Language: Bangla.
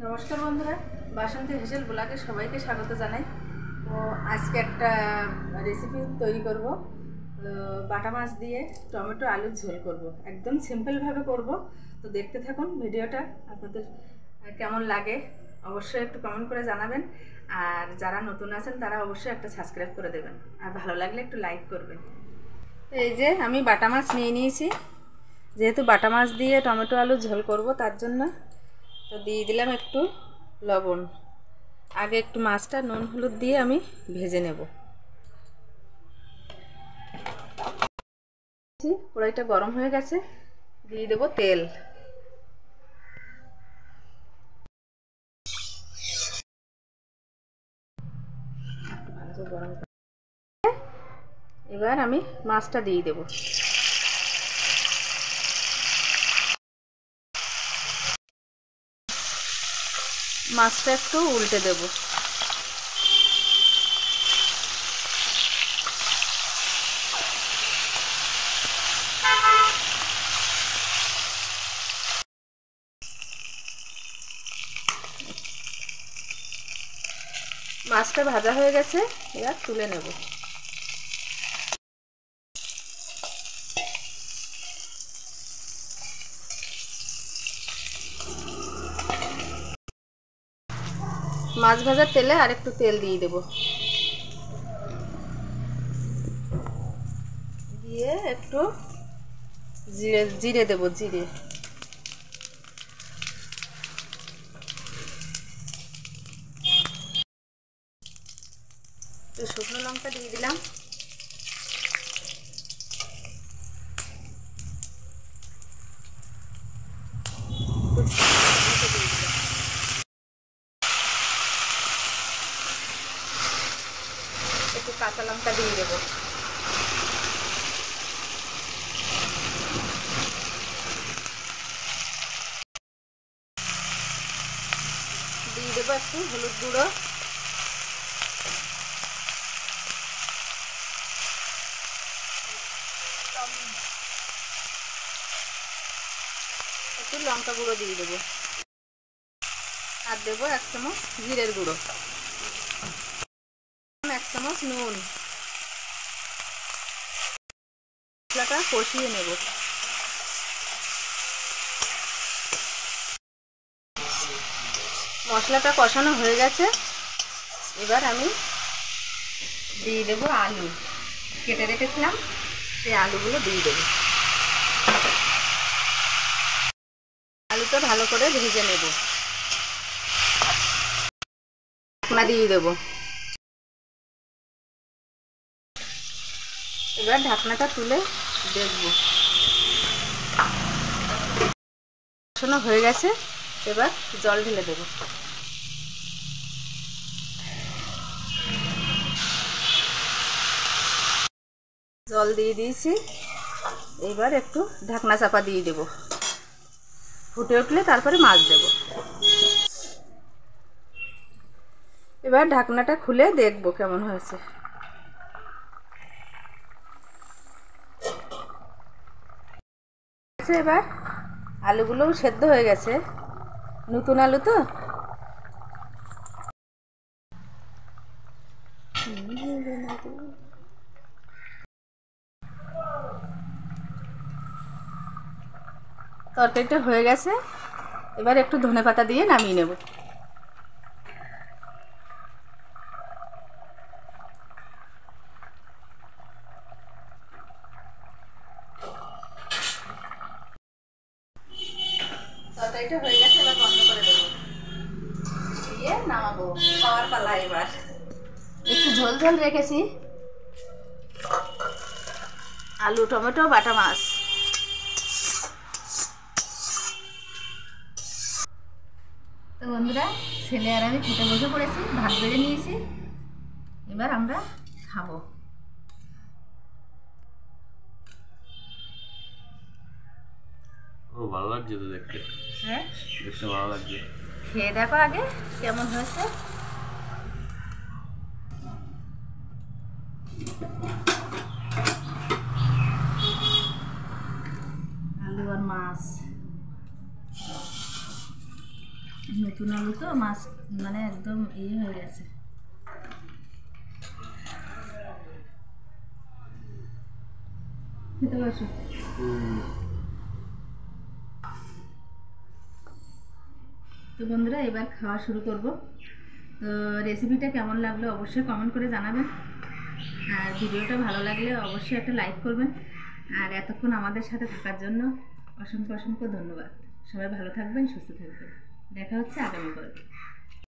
নমস্কার বন্ধুরা, বাসন্তী হেসেল ব্লগে সবাইকে স্বাগত জানাই। তো আজকে একটা রেসিপি তৈরি করব, বাটা মাছ দিয়ে টমেটো আলুর ঝোল করব। একদম সিম্পলভাবে করব। তো দেখতে থাকুন ভিডিওটা, আপনাদের কেমন লাগে অবশ্যই একটু কমেন্ট করে জানাবেন। আর যারা নতুন আছেন তারা অবশ্যই একটা সাবস্ক্রাইব করে দেবেন, আর ভালো লাগলে একটু লাইক করবেন। এই যে আমি বাটা মাছ নিয়ে নিয়েছি, যেহেতু বাটা মাছ দিয়ে টমেটো আলুর ঝোল করব তার জন্য তো দিয়ে দিলাম একটু লবণ। আগে একটু মাছটা নুন হলুদ দিয়ে আমি ভেজে নেব। কড়াইটা গরম হয়ে গেছে, দিয়ে দেব তেল। এবার আমি মাছটা দিয়ে দেব। মাছটা একটু উল্টে দেব। মাছটা ভাজা হয়ে গেছে, এবার তুলে নেব। মাছ ভাজার তেলে আর একটু তেল দিয়ে দেব, দিয়ে একটু জিরে দেব। জিরে, একটু শুকনো লঙ্কা দিয়ে দিলাম, একটু কাঁচা লঙ্কা দিয়ে দেবো। দিয়ে দেবো একটু হলুদ গুঁড়ো, একটু লঙ্কা গুঁড়ো দিয়ে দেবো, আর দেবো 1 চামচ জিরের গুঁড়ো, 1 চামচ নুন। মশলাটা কষিয়ে নেব। মশলাটা কষানো হয়ে গেছে, এবার আমি দিয়ে দেবো আলু কেটে রেখেছিলাম, সেই আলুগুলো দিয়ে দেবো। আলুটা ভালো করে ভেজে নেব। ঢাকনা দিয়ে দেবো। এবার ঢাকনাটা তুলে দেখব। কষানো হয়ে গেছে, এবার জল ঢেলে দেব। জল দিয়ে দিয়েছি, এবার একটু ঢাকনা চাপা দিয়ে দেব। ফুটে উঠলে তারপরে মাছ দেব। এবার ঢাকনাটা খুলে দেখব কেমন হয়েছে। এবার আলুগুলোও সেদ্ধ হয়ে গেছে, নতুন আলু তো। তরকারিটা হয়ে গেছে, এবার একটু ধনেপাতা দিয়ে নামিয়ে নেব। তরকারিটা হয়ে গেছে, এবার বন্ধ করে দেবো, দিয়ে নামাবো। খাওয়ার পালা এবার। একটু ঝোল ঝোল রেখেছি, আলু টমেটো বাটা মাছ। তো বন্ধুরা, ছেলে আর আমি খেতে বসে পড়েছি, ভাত বেড়ে নিয়েছি, এবার আমরা খাবো। ও ভালো লাগছে তো দেখতে। হ্যাঁ, দেখতে ভালো লাগছে। খেয়ে দেখো আগে কেমন হয়েছে। আলু আর মাছ। নতুন আলু তো মাছ মানে একদম ইয়ে হয়ে গেছে। খেতে বসো। তো বন্ধুরা এবার খাওয়া শুরু করব। তো রেসিপিটা কেমন লাগলো অবশ্যই কমেন্ট করে জানাবেন, আর ভিডিওটা ভালো লাগলে অবশ্যই একটা লাইক করবেন। আর এতক্ষণ আমাদের সাথে থাকার জন্য অসংখ্য অসংখ্য ধন্যবাদ। সবাই ভালো থাকবেন, সুস্থ থাকবেন। দেখা হচ্ছে আগামী পর্বে।